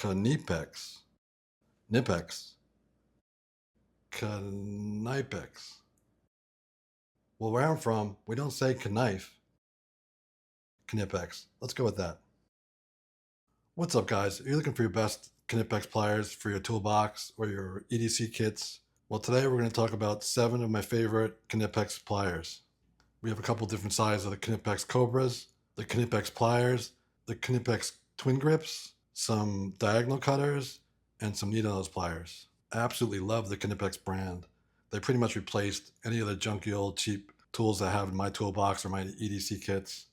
KNIPEX, KNIPEX, KNIPEX. Well, where I'm from, we don't say knife, KNIPEX. Let's go with that. What's up, guys? Are you looking for your best KNIPEX pliers for your toolbox or your EDC kits? Well, today we're going to talk about 7 of my favorite KNIPEX pliers. We have a couple different sizes of the KNIPEX Cobras, the KNIPEX Pliers, the KNIPEX TwinGrips, some diagonal cutters, and some needle-nose pliers. I absolutely love the KNIPEX brand. They pretty much replaced any of the junky old cheap tools I have in my toolbox or my EDC kits.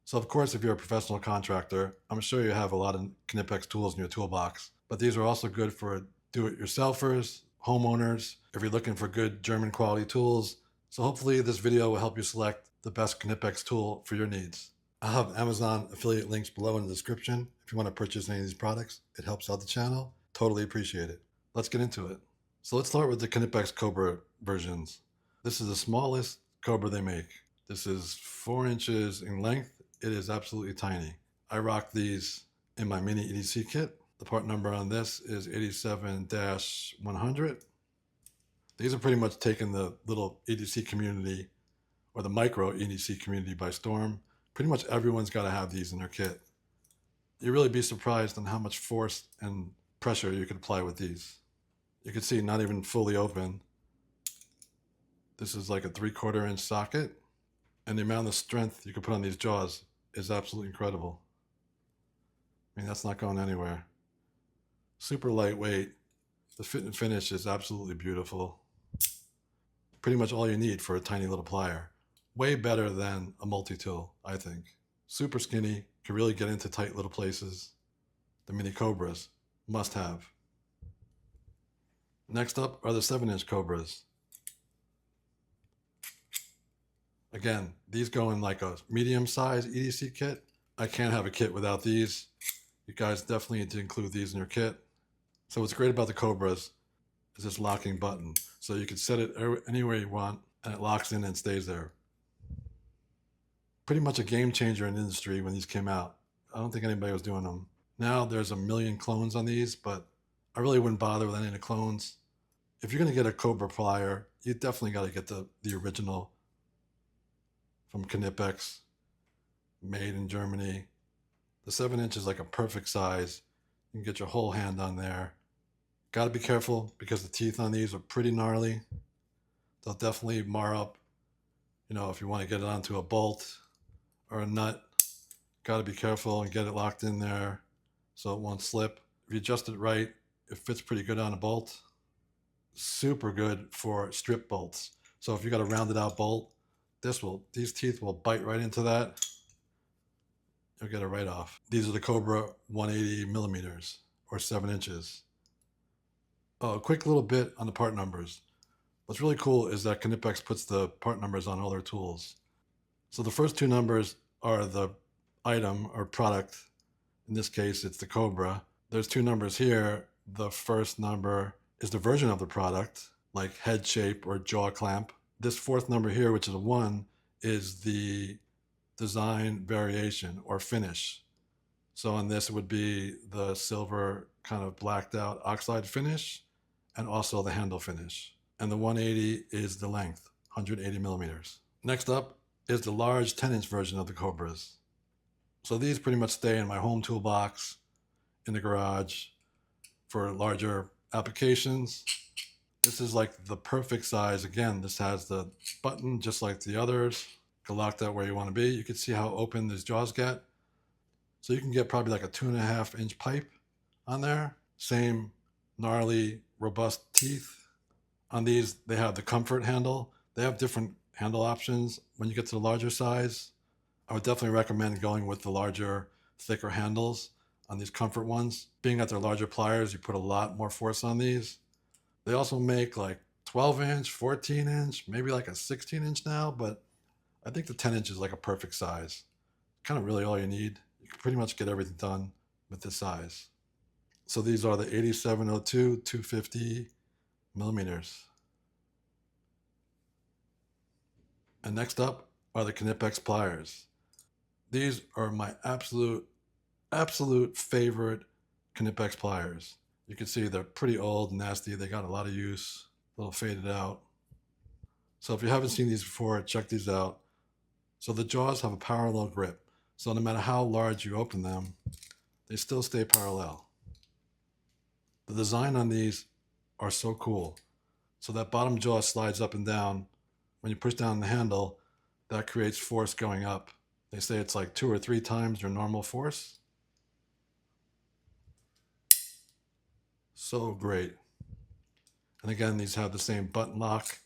So of course, if you're a professional contractor, I'm sure you have a lot of KNIPEX tools in your toolbox, but these are also good for do-it-yourselfers, homeowners, if you're looking for good German quality tools. So hopefully this video will help you select the best KNIPEX tool for your needs. I'll have Amazon affiliate links below in the description if you want to purchase any of these products. It helps out the channel. Totally appreciate it. Let's get into it. So let's start with the KNIPEX Cobra versions. This is the smallest Cobra they make. This is 4 inches in length. It is absolutely tiny. I rock these in my mini EDC kit. The part number on this is 87-100. These are pretty much taking the little EDC community or the micro EDC community by storm. Pretty much everyone's got to have these in their kit. You'd really be surprised on how much force and pressure you can apply with these. You can see not even fully open. This is like a 3/4 inch socket, and the amount of strength you can put on these jaws is absolutely incredible. I mean, that's not going anywhere. Super lightweight. The fit and finish is absolutely beautiful. Pretty much all you need for a tiny little plier. Way better than a multi-tool, I think. Super skinny, can really get into tight little places. The mini Cobras, must have. Next up are the 7-inch Cobras. Again, these go in like a medium-sized EDC kit. I can't have a kit without these. You guys definitely need to include these in your kit. So what's great about the Cobras is this locking button. So you can set it anywhere you want, and it locks in and stays there. Pretty much a game changer in the industry when these came out. I don't think anybody was doing them. Now there's a million clones on these, but I really wouldn't bother with any of the clones. If you're going to get a Cobra plier, you definitely got to get the original from KNIPEX, made in Germany. The 7-inch is like a perfect size. You can get your whole hand on there. Got to be careful because the teeth on these are pretty gnarly. They'll definitely mar up, if you want to get it onto a bolt or a nut. Got to be careful and get it locked in there so it won't slip. If you adjust it right, it fits pretty good on a bolt. Super good for strip bolts. So if you got a rounded out bolt, these teeth will bite right into that. You'll get it right off. These are the Cobra 180 millimeters or 7 inches. Oh, a quick little bit on the part numbers. What's really cool is that KNIPEX puts the part numbers on all their tools. So the first 2 numbers are the item or product. In this case, it's the Cobra. There's 2 numbers here. The first number is the version of the product, like head shape or jaw clamp. This 4th number here, which is a 1, is the design variation or finish. So on this, it would be the silver kind of blacked out oxide finish and also the handle finish. And the 180 is the length, 180 millimeters. Next up is the large 10-inch version of the Cobras. So these pretty much stay in my home toolbox, in the garage, for larger applications. This is like the perfect size. Again, this has the button just like the others. You can lock that where you want to be. You can see how open these jaws get. So you can get probably like a 2.5 inch pipe on there. Same gnarly, robust teeth. On these, they have the comfort handle. They have different handle options. When you get to the larger size, I would definitely recommend going with the larger, thicker handles on these comfort ones. Being that they're larger pliers, you put a lot more force on these. They also make like 12 inch, 14 inch, maybe like a 16 inch now, but I think the 10 inch is like a perfect size. Kind of really all you need. You can pretty much get everything done with this size. So these are the 8702 250 millimeters. And next up are the KNIPEX pliers. These are my absolute favorite KNIPEX pliers. You can see they're pretty old, nasty. They got a lot of use, a little faded out. So if you haven't seen these before, check these out. So the jaws have a parallel grip. So no matter how large you open them, they still stay parallel. The design on these are so cool. So that bottom jaw slides up and down. When you push down the handle, that creates force going up. They say it's like 2 or 3 times your normal force. So great. And again, these have the same button lock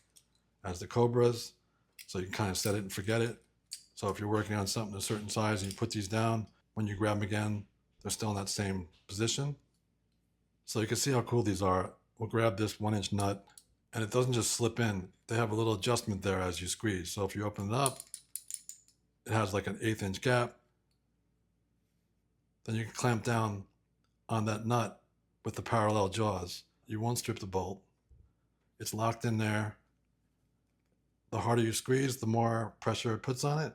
as the Cobras, so you can kind of set it and forget it. So if you're working on something a certain size and you put these down, when you grab them again, they're still in that same position. So you can see how cool these are. We'll grab this 1-inch nut, and it doesn't just slip in. They have a little adjustment there as you squeeze. So if you open it up, it has like an 1/8 inch gap. Then you can clamp down on that nut with the parallel jaws. You won't strip the bolt. It's locked in there. The harder you squeeze, the more pressure it puts on it,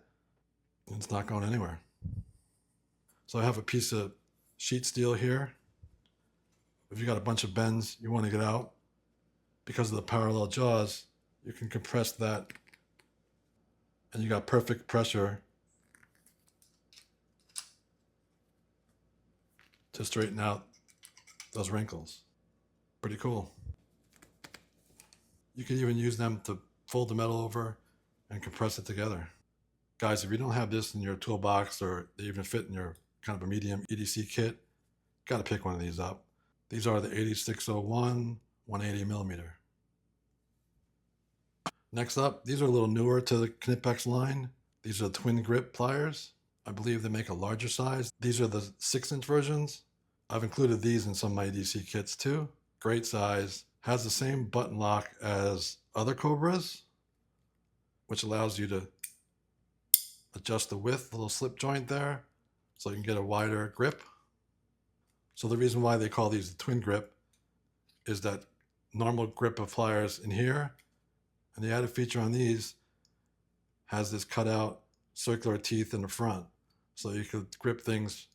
and it's not going anywhere. So I have a piece of sheet steel here. If you got a bunch of bends you want to get out, because of the parallel jaws, you can compress that, and you got perfect pressure to straighten out those wrinkles. Pretty cool. You can even use them to fold the metal over and compress it together. Guys, if you don't have this in your toolbox, or they even fit in your kind of a medium EDC kit, got to pick one of these up. These are the 8601 180 millimeter. Next up, these are a little newer to the KNIPEX line. These are the TwinGrip pliers. I believe they make a larger size. These are the 6-inch versions. I've included these in some of my EDC kits too. Great size. Has the same button lock as other Cobras, which allows you to adjust the width, the little slip joint there, so you can get a wider grip. So the reason why they call these the TwinGrip is that normal grip of pliers in here, and the added feature on these has this cutout circular teeth in the front, so you could grip things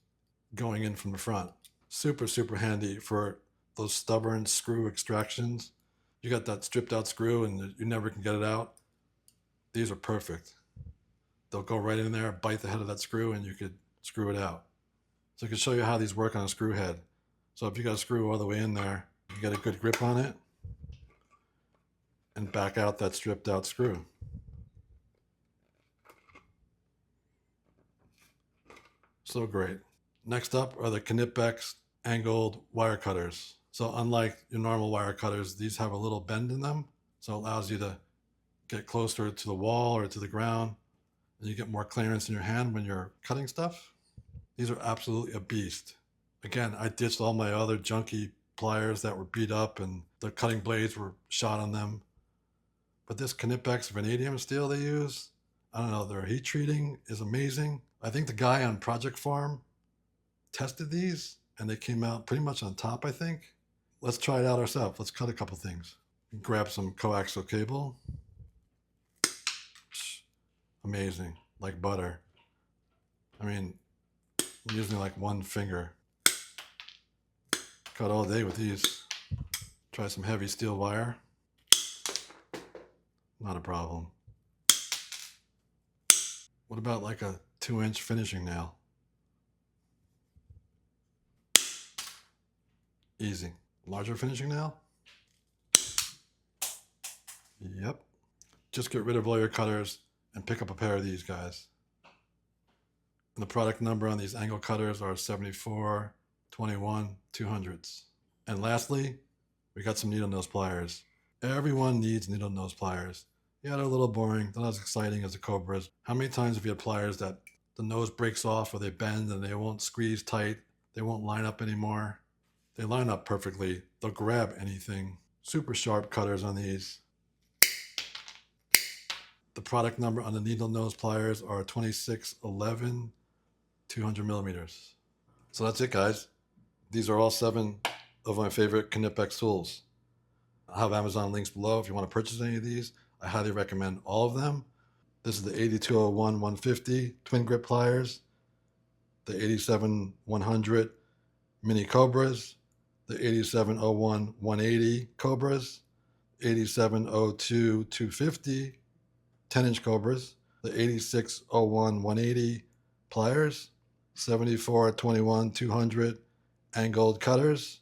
going in from the front. Super, super handy for those stubborn screw extractions. You got that stripped out screw and you never can get it out. These are perfect. They'll go right in there, bite the head of that screw, and you could screw it out. So I can show you how these work on a screw head. So if you got a screw all the way in there, you get a good grip on it, and back out that stripped out screw. So great. Next up are the KNIPEX angled wire cutters. So unlike your normal wire cutters, these have a little bend in them. So it allows you to get closer to the wall or to the ground, and you get more clearance in your hand when you're cutting stuff. These are absolutely a beast. Again, I ditched all my other junky pliers that were beat up and the cutting blades were shot on them. But this KNIPEX vanadium steel they use, I don't know, their heat treating is amazing. I think the guy on Project Farm tested these and they came out pretty much on top, I think. Let's try it out ourselves. Let's cut a couple things. Grab some coaxial cable. Amazing, like butter. I mean, I'm using like one finger. Cut all day with these. Try some heavy steel wire. Not a problem. What about like a 2-inch finishing nail? Easy. Larger finishing nail? Yep. Just get rid of all your cutters and pick up a pair of these guys. And the product number on these angle cutters are 74, 21, 200s. And lastly, we got some needle nose pliers. Everyone needs needle nose pliers. Yeah, they're a little boring. They're not as exciting as the Cobras. How many times have you had pliers that the nose breaks off or they bend and they won't squeeze tight? They won't line up anymore. They line up perfectly. They'll grab anything. Super sharp cutters on these. The product number on the needle nose pliers are 2611 200 millimeters. So that's it, guys. These are all 7 of my favorite KNIPEX tools. I'll have Amazon links below if you want to purchase any of these. I highly recommend all of them. This is the 8201 150 twin grip pliers, the 87 100 mini Cobras, the 8701 180 Cobras, 8702 250 10-inch Cobras, the 8601 180 Pliers, 7421 200 angled cutters,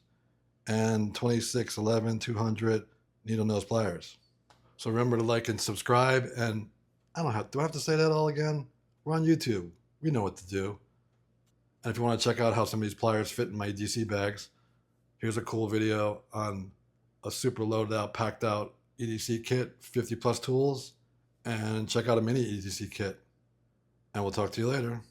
and 2611 200 needle nose pliers. So remember to like and subscribe. And do I have to say that all again? We're on YouTube. We know what to do. And if you want to check out how some of these pliers fit in my EDC bags, here's a cool video on a super loaded out, packed out EDC kit, 50 plus tools, and check out a mini EDC kit. And we'll talk to you later.